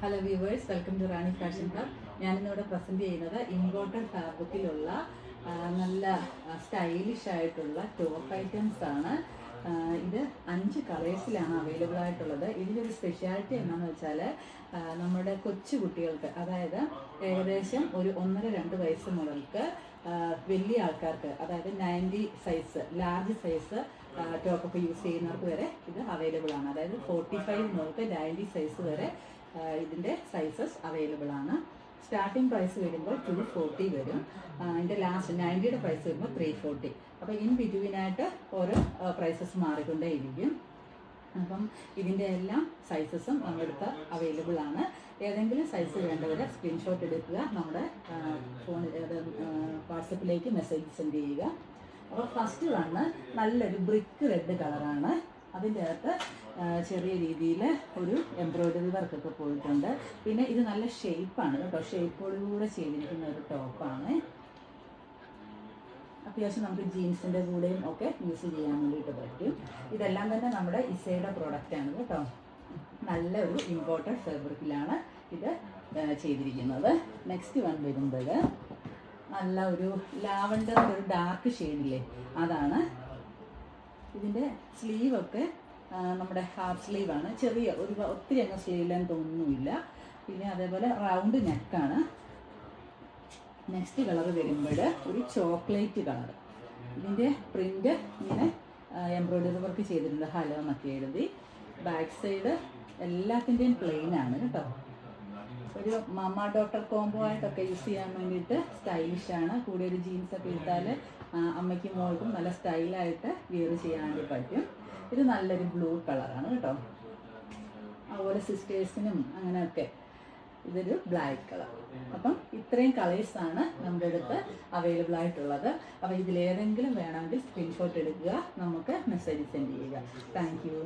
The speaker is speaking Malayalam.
Hello viewers, welcome to Rani fashion club. ഞാനിന്നിവിടെ പ്രസൻറ്റ് ചെയ്യുന്നത് ഇമ്പോർട്ടഡ് ഫാബ്രിക്കിലുള്ള നല്ല സ്റ്റൈലിഷ് ആയിട്ടുള്ള ടോപ്പ് ഐറ്റംസ് ആണ്. ഇത് 5 കളേഴ്സിലാണ് അവൈലബിൾ ആയിട്ടുള്ളത്. ഇതിലൊരു സ്പെഷ്യാലിറ്റി എന്താണെന്ന് വെച്ചാൽ നമ്മുടെ കൊച്ചു കുട്ടികൾക്ക്, അതായത് ഏകദേശം ഒരു 1.5-2 വയസ്സ് മുതൽക്ക് വലിയ ആൾക്കാർക്ക്, അതായത് 90 സൈസ് ലാർജ് സൈസ് ടോപ്പൊക്കെ യൂസ് ചെയ്യുന്നവർക്ക് വരെ ഇത് അവൈലബിൾ ആണ്. അതായത് 45 മുതൽക്ക് 90 സൈസ് വരെ ഇതിൻ്റെ സൈസസ് അവൈലബിൾ ആണ്. സ്റ്റാർട്ടിംഗ് പ്രൈസ് വരുമ്പോൾ 240 വരും. ഇതിൻ്റെ ലാസ്റ്റ് 90യുടെ പ്രൈസ് വരുമ്പോൾ 340. അപ്പോൾ ഇൻ ബിറ്റ്വീനായിട്ട് ഓരോ പ്രൈസസ് മാറിക്കൊണ്ടേയിരിക്കും. അപ്പം ഇതിൻ്റെ എല്ലാം സൈസസും നമ്മുടെ അടുത്ത് അവൈലബിൾ ആണ്. ഏതെങ്കിലും സൈസ് വേണ്ടവർ സ്ക്രീൻഷോട്ട് എടുക്കുക, നമ്മുടെ വാട്സപ്പിലേക്ക് മെസ്സേജ് സെൻഡ് ചെയ്യുക. അപ്പോൾ ഫസ്റ്റ് വണ്ണ് നല്ലൊരു ബ്രിക്ക് റെഡ് കളറാണ്. അതിൻ്റെ അകത്ത് ചെറിയ രീതിയിൽ ഒരു എംബ്രോയ്ഡറി വർക്കൊക്കെ പോയിട്ടുണ്ട്. പിന്നെ ഇത് നല്ല ഷേപ്പാണ് കേട്ടോ, ഷേപ്പോടുകൂടെ ചെയ്തിരിക്കുന്ന ഒരു ടോപ്പാണ്. അത്യാവശ്യം നമുക്ക് ജീൻസിൻ്റെ കൂടെയും ഒക്കെ യൂസ് ചെയ്യാൻ വേണ്ടിയിട്ട് പറ്റും. ഇതെല്ലാം തന്നെ നമ്മുടെ ഇസയുടെ പ്രോഡക്റ്റാണ് കേട്ടോ. നല്ല ഒരു ഇമ്പോർട്ടഡ് ഫാബ്രിക്കിലാണ് ഇത് ചെയ്തിരിക്കുന്നത്. നെക്സ്റ്റ് വൺ വരുമ്പോൾ നല്ല ഒരു ലാവണ്ടർ, ഒരു ഡാർക്ക് ഷെയ്ഡില്ലേ, അതാണ്. ഇതിൻ്റെ സ്ലീവൊക്കെ നമ്മുടെ ഹാഫ് സ്ലീവാണ്. ചെറിയ ഒത്തിരി അങ്ങ് സ്ലീവ് ലെങ്ത് ഒന്നുമില്ല. പിന്നെ അതേപോലെ റൗണ്ട് നെക്കാണ്. നെക്സ്റ്റ് കളർ വരുമ്പോൾ ഒരു ചോക്ലേറ്റ് കളർ. ഇതിൻ്റെ പ്രിൻ്റ് ഇങ്ങനെ എംബ്രോയ്ഡറി വർക്ക് ചെയ്തിട്ടുണ്ട്, ഹലോ എന്നൊക്കെ എഴുതി. ബാക്ക് സൈഡ് എല്ലാത്തിൻ്റെയും പ്ലെയിൻ ആണ് കേട്ടോ. ഒരു മമ്മ ഡോട്ടർ കോംബോ ആയിട്ടൊക്കെ യൂസ് ചെയ്യാൻ വേണ്ടിയിട്ട് സ്റ്റൈലിഷാണ്. കൂടെ ഒരു ജീൻസൊക്കെ ഇട്ടാൽ അമ്മയ്ക്കും മോൾക്കും നല്ല സ്റ്റൈലായിട്ട് വിയർ ചെയ്യാൻ വേണ്ടി പറ്റും. ഇത് നല്ലൊരു ബ്ലൂ കളറാണ് കേട്ടോ. അതുപോലെ സിസ്റ്റേഴ്സിനും അങ്ങനെയൊക്കെ ഇതൊരു ബ്ലാക്ക് കളർ. അപ്പം ഇത്രയും കളേഴ്സാണ് നമ്മുടെ അടുത്ത് അവൈലബിൾ ആയിട്ടുള്ളത്. അപ്പോൾ ഇതിലേതെങ്കിലും വേണമെങ്കിൽ സ്ക്രീൻഷോട്ട് എടുക്കുക, നമുക്ക് മെസ്സേജ് സെൻഡ് ചെയ്യുക. Thank you.